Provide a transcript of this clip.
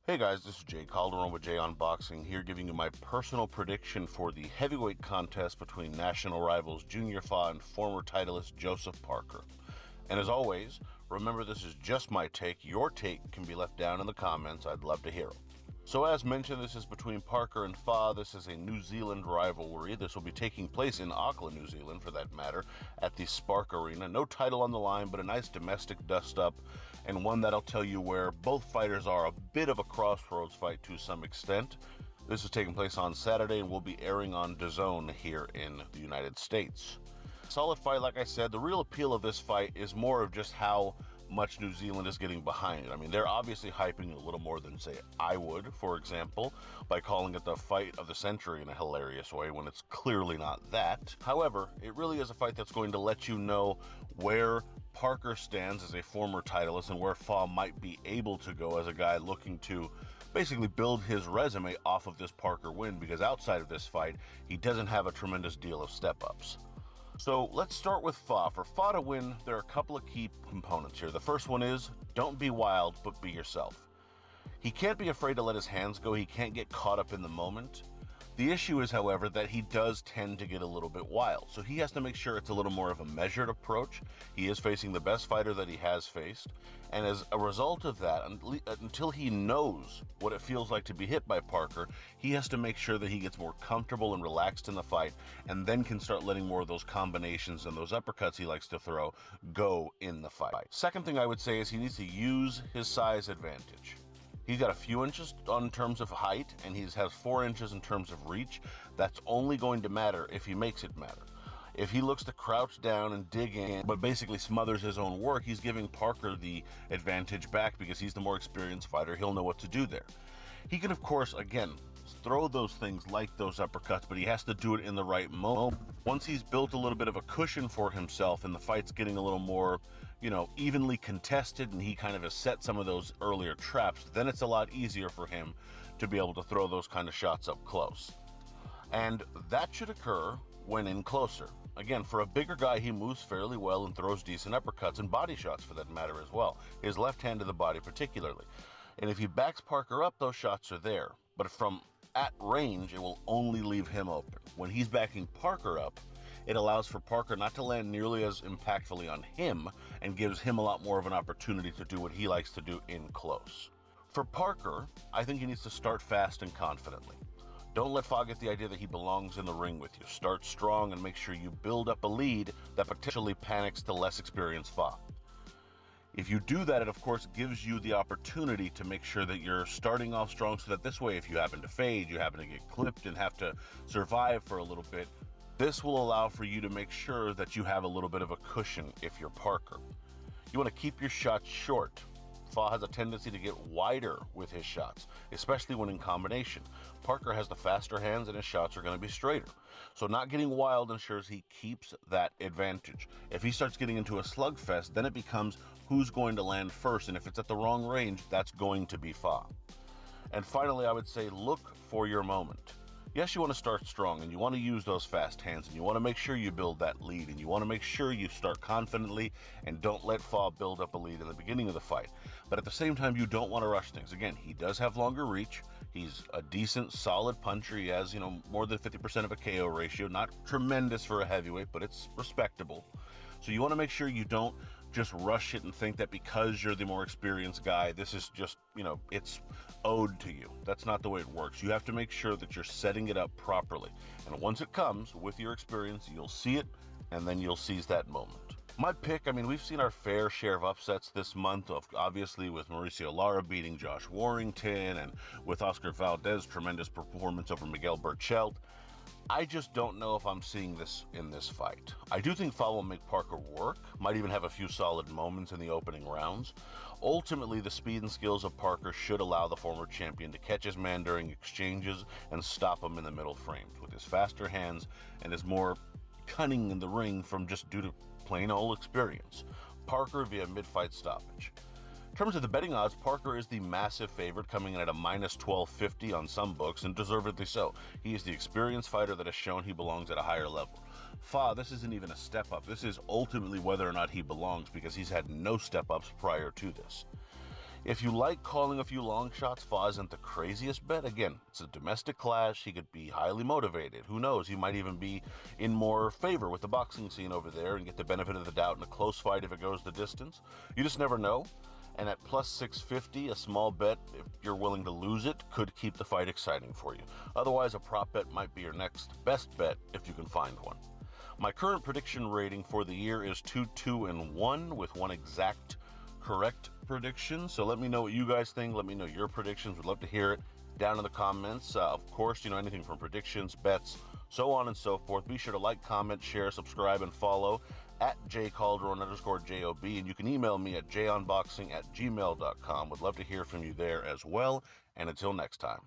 Hey guys, this is Jay Calderon with Jay Unboxing here, giving you my personal prediction for the heavyweight contest between national rivals Junior Fa and former titleist Joseph Parker. And as always, remember this is just my take. Your take can be left down in the comments. I'd love to hear it. So as mentioned, this is between Parker and Fa. This is a New Zealand rivalry. This will be taking place in Auckland, New Zealand, for that matter, at the Spark Arena. No title on the line, but a nice domestic dust-up, and one that'll tell you where both fighters are a bit of a crossroads fight to some extent. This is taking place on Saturday and will be airing on DAZN here in the United States. Solid fight, like I said. The real appeal of this fight is more of just how much New Zealand is getting behind it. I mean, they're obviously hyping it a little more than, say, I would, for example, by calling it the fight of the century in a hilarious way when it's clearly not that. However, it really is a fight that's going to let you know where Parker stands as a former titleist and where Fa might be able to go as a guy looking to basically build his resume off of this Parker win, because outside of this fight, he doesn't have a tremendous deal of step-ups. So let's start with Fa. For Fa to win, there are a couple of key components here. The first one is, don't be wild, but be yourself. He can't be afraid to let his hands go. He can't get caught up in the moment. The issue is, however, that he does tend to get a little bit wild. So he has to make sure it's a little more of a measured approach. He is facing the best fighter that he has faced. And as a result of that, until he knows what it feels like to be hit by Parker, he has to make sure that he gets more comfortable and relaxed in the fight, and then can start letting more of those combinations and those uppercuts he likes to throw go in the fight. Second thing I would say is he needs to use his size advantage. He's got a few inches in terms of height, and he has 4 inches in terms of reach. That's only going to matter if he makes it matter. If he looks to crouch down and dig in, but basically smothers his own work, he's giving Parker the advantage back because he's the more experienced fighter. He'll know what to do there. He can, of course, again, throw those things like those uppercuts, but he has to do it in the right moment. Once he's built a little bit of a cushion for himself and the fight's getting a little more, evenly contested, and he kind of has set some of those earlier traps, then it's a lot easier for him to be able to throw those kind of shots up close. And that should occur when in closer. Again, for a bigger guy, he moves fairly well and throws decent uppercuts and body shots for that matter as well. His left hand to the body particularly. And if he backs Parker up, those shots are there. But from at range, it will only leave him open. When he's backing Parker up, it allows for Parker not to land nearly as impactfully on him and gives him a lot more of an opportunity to do what he likes to do in close. For Parker, I think he needs to start fast and confidently. Don't let Fa get the idea that he belongs in the ring with you. Start strong and make sure you build up a lead that potentially panics the less experienced Fa. If you do that, it of course gives you the opportunity to make sure that you're starting off strong, so that this way, if you happen to fade, you happen to get clipped and have to survive for a little bit, this will allow for you to make sure that you have a little bit of a cushion if you're Parker. You want to keep your shots short. Fa has a tendency to get wider with his shots, especially when in combination. Parker has the faster hands and his shots are going to be straighter. So not getting wild ensures he keeps that advantage. If he starts getting into a slugfest, then it becomes who's going to land first, and if it's at the wrong range, that's going to be Fa. And finally, I would say look for your moment. Yes, you want to start strong, and you want to use those fast hands, and you want to make sure you build that lead, and you want to make sure you start confidently and don't let Fa build up a lead in the beginning of the fight. But at the same time, you don't want to rush things. Again, he does have longer reach. He's a decent, solid puncher. He has, more than 50% of a KO ratio. Not tremendous for a heavyweight, but it's respectable. So you want to make sure you don't just rush it and think that because you're the more experienced guy, this is just, it's owed to you. That's not the way it works. You have to make sure that you're setting it up properly. And once it comes with your experience, you'll see it, and then you'll seize that moment. My pick, we've seen our fair share of upsets this month, obviously with Mauricio Lara beating Josh Warrington, and with Oscar Valdez, tremendous performance over Miguel Berchelt. I just don't know if I'm seeing this in this fight. I do think Fa will make Parker work, might even have a few solid moments in the opening rounds. Ultimately, the speed and skills of Parker should allow the former champion to catch his man during exchanges and stop him in the middle frames with his faster hands and his more cunning in the ring from just due to plain old experience. Parker via mid-fight stoppage. In terms of the betting odds, Parker is the massive favorite, coming in at a minus 1250 on some books, and deservedly so. He is the experienced fighter that has shown he belongs at a higher level. Fa, this isn't even a step up. This is ultimately whether or not he belongs, because he's had no step ups prior to this. If you like calling a few long shots, Fa isn't the craziest bet. Again, it's a domestic clash. He could be highly motivated. Who knows? He might even be in more favor with the boxing scene over there and get the benefit of the doubt in a close fight if it goes the distance. You just never know. And at plus 650, a small bet, if you're willing to lose it, could keep the fight exciting for you. Otherwise, a prop bet might be your next best bet if you can find one. My current prediction rating for the year is 2-2-1 with one exact correct prediction. So let me know what you guys think. Let me know your predictions. Would love to hear it down in the comments. Of course, anything from predictions, bets, so on and so forth. Be sure to like, comment, share, subscribe, and follow at jcalderon_job, and you can email me at jonboxing@gmail.com. Would love to hear from you there as well, and until next time.